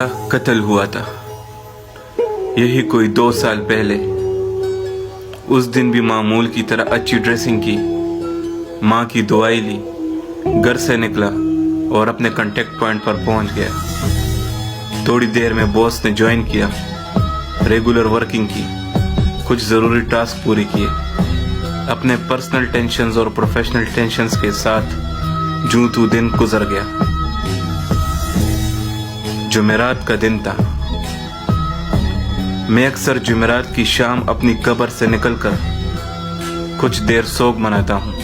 कत्ल हुआ था, यही कोई 2 साल पहले। उस दिन भी मामूल की तरह अच्छी ड्रेसिंग की, माँ की दुआई ली, घर से निकला और अपने कांटेक्ट पॉइंट पर पहुंच गया। थोड़ी देर में बॉस ने ज्वाइन किया, रेगुलर वर्किंग की, कुछ ज़रूरी टास्क पूरे किए। अपने पर्सनल टेंशन्स और प्रोफेशनल टेंशन्स के साथ यूं तू दिन गुजर गया। जुमेरात का दिन था। मैं अक्सर जुमेरात की शाम अपनी कब्र से निकलकर कुछ देर सोग मनाता हूँ,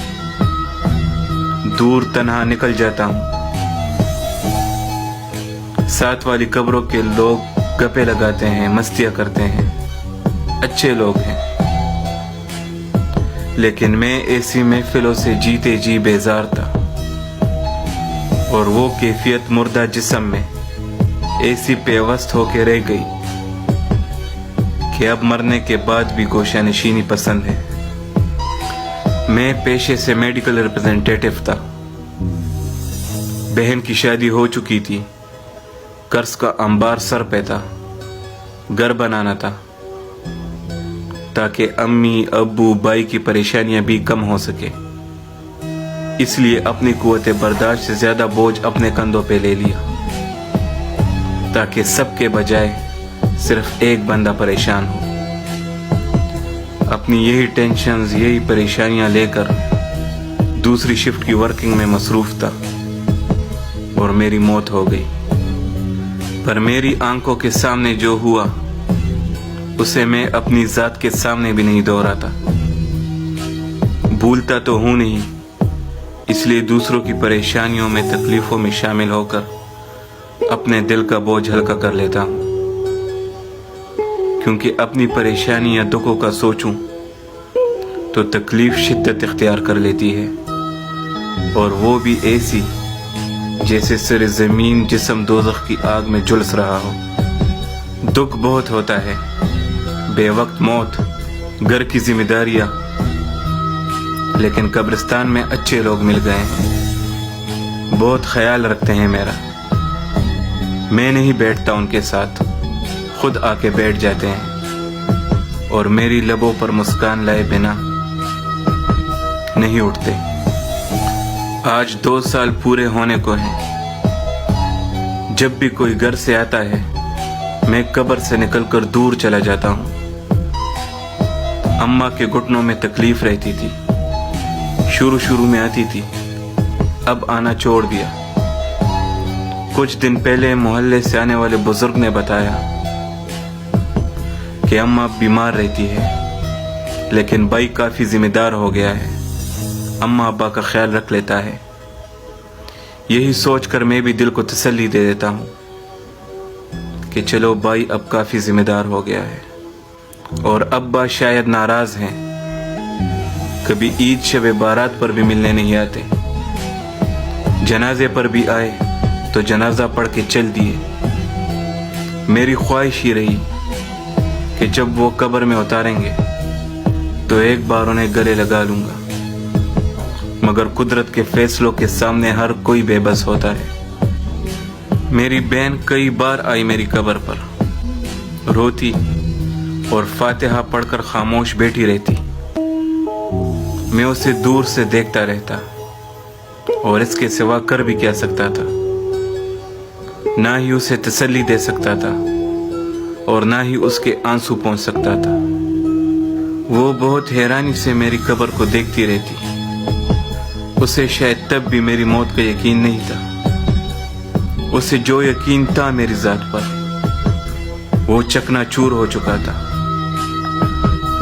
दूर तन्हा निकल जाता हूँ। साथ वाली कब्रों के लोग गप्पे लगाते हैं, मस्तियाँ करते हैं, अच्छे लोग हैं। लेकिन मैं ऐसी महफिलों से जीते जी बेजार था, और वो कैफियत मुर्दा जिस्म में ऐसी पेवस्त होके रह गई कि अब मरने के बाद भी गोशा नशीनी पसंद है। मैं पेशे से मेडिकल रिप्रेजेंटेटिव था। बहन की शादी हो चुकी थी, कर्ज का अंबार सर पे था। घर बनाना था ताकि अम्मी अब्बू भाई की परेशानियां भी कम हो सके। इसलिए अपनी कुव्वत बर्दाश्त से ज्यादा बोझ अपने कंधों पे ले लिया, ताकि सबके बजाय सिर्फ एक बंदा परेशान हो। अपनी यही टेंशन्स, यही परेशानियां लेकर दूसरी शिफ्ट की वर्किंग में मसरूफ था, और मेरी मौत हो गई। पर मेरी आंखों के सामने जो हुआ उसे मैं अपनी जात के सामने भी नहीं दोहराता। भूलता तो हूं नहीं, इसलिए दूसरों की परेशानियों में, तकलीफों में शामिल होकर अपने दिल का बोझ हल्का कर लेता हूँ। क्योंकि अपनी परेशानी या दुखों का सोचूं तो तकलीफ शिद्दत इख्तियार कर लेती है, और वो भी ऐसी जैसे सिर ज़मीन जिस्म दोज़ख की आग में झुलस रहा हो। दुख बहुत होता है, बेवक्त मौत, घर की जिम्मेदारियां, लेकिन कब्रिस्तान में अच्छे लोग मिल गए हैं, बहुत ख्याल रखते हैं मेरा। मैं नहीं बैठता उनके साथ, खुद आके बैठ जाते हैं, और मेरी लबों पर मुस्कान लाए बिना नहीं उठते। आज 2 साल पूरे होने को हैं। जब भी कोई घर से आता है, मैं कब्र से निकलकर दूर चला जाता हूँ। अम्मा के घुटनों में तकलीफ रहती थी, शुरू में आती थी, अब आना छोड़ दिया। कुछ दिन पहले मोहल्ले से आने वाले बुजुर्ग ने बताया कि अम्मा बीमार रहती है, लेकिन भाई काफी जिम्मेदार हो गया है, अम्मा अब्बा का ख्याल रख लेता है। यही सोचकर मैं भी दिल को तसल्ली दे देता हूँ कि चलो भाई अब काफी जिम्मेदार हो गया है, और अब्बा शायद नाराज हैं, कभी ईद शब बारात पर भी मिलने नहीं आते, जनाजे पर भी आए तो जनाजा पढ़ के चल दिए। मेरी ख्वाहिश ही रही कि जब वो कब्र में उतारेंगे तो एक बार उन्हें गले लगा लूंगा, मगर कुदरत के फैसलों के सामने हर कोई बेबस होता है। मेरी बहन कई बार आई मेरी कब्र पर, रोती और फातिहा पढ़कर खामोश बैठी रहती। मैं उसे दूर से देखता रहता, और इसके सिवा कर भी क्या सकता था। ना ही उसे तसल्ली दे सकता था, और ना ही उसके आंसू पहुंच सकता था। वो बहुत हैरानी से मेरी कब्र को देखती रहती। उसे शायद तब भी मेरी मौत का यकीन नहीं था। उसे जो यकीन था मेरी जात पर, वो चकनाचूर हो चुका था।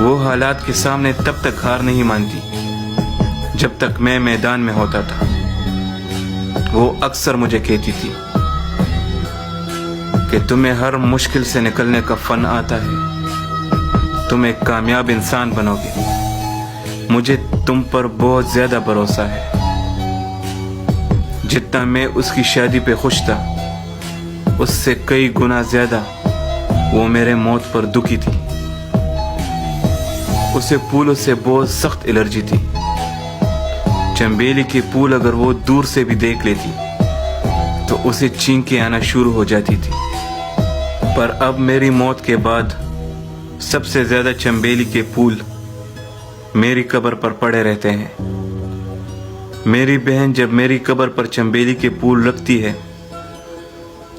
वो हालात के सामने तब तक हार नहीं मानती जब तक मैं मैदान में होता था। वो अक्सर मुझे कहती थी कि तुम्हें हर मुश्किल से निकलने का फन आता है, तुम एक कामयाब इंसान बनोगे। मुझे तुम पर बहुत ज्यादा भरोसा है। जितना मैं उसकी शादी पे खुश था, उससे कई गुना ज्यादा वो मेरे मौत पर दुखी थी। उसे फूलों से बहुत सख्त एलर्जी थी। चंबेली के फूल अगर वो दूर से भी देख लेती तो उसे छींकें आना शुरू हो जाती थी। पर अब मेरी मौत के बाद सबसे ज्यादा चंबेली के फूल मेरी कब्र पर पड़े रहते हैं। मेरी बहन जब मेरी कब्र पर चंबेली के फूल रखती है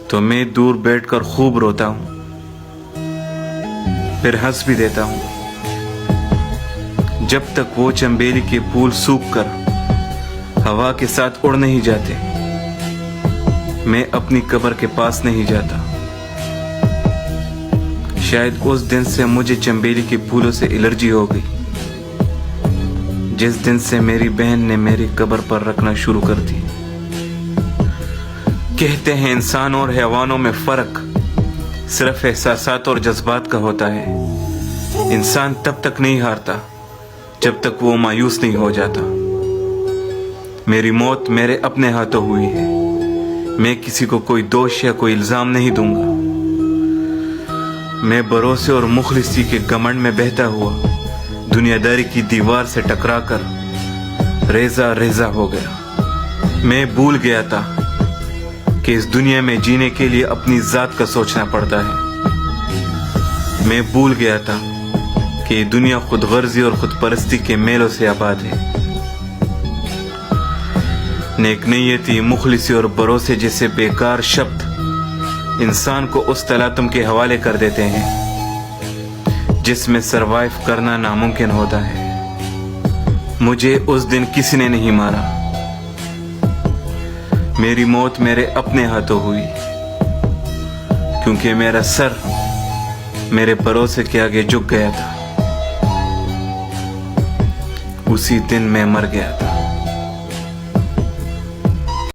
तो मैं दूर बैठकर खूब रोता हूं, फिर हंस भी देता हूं। जब तक वो चंबेली के फूल सूख कर हवा के साथ उड़ नहीं जाते, मैं अपनी कब्र के पास नहीं जाता। शायद उस दिन से मुझे चंबेली के फूलों से एलर्जी हो गई, जिस दिन से मेरी बहन ने मेरी कब्र पर रखना शुरू कर दी। कहते हैं इंसान और हैवानों में फर्क सिर्फ एहसासात और जज्बात का होता है। इंसान तब तक नहीं हारता जब तक वो मायूस नहीं हो जाता। मेरी मौत मेरे अपने हाथों हुई है। मैं किसी को कोई दोष या कोई इल्जाम नहीं दूंगा। मैं भरोसे और मुखलिसी के घमंड में बहता हुआ दुनियादारी की दीवार से टकराकर रेजा रेजा हो गया। मैं भूल गया था कि इस दुनिया में जीने के लिए अपनी जात का सोचना पड़ता है। मैं भूल गया था कि ये दुनिया खुद गर्जी और खुद परस्ती के मेलों से आबाद है। नेक नीयती, मुखलिसी और भरोसे जैसे बेकार शब्द इंसान को उस तलातम के हवाले कर देते हैं जिसमें सरवाइव करना नामुमकिन होता है। मुझे उस दिन किसी ने नहीं मारा। मेरी मौत मेरे अपने हाथों हुई, क्योंकि मेरा सर मेरे भरोसे के आगे झुक गया था। उसी दिन मैं मर गया था।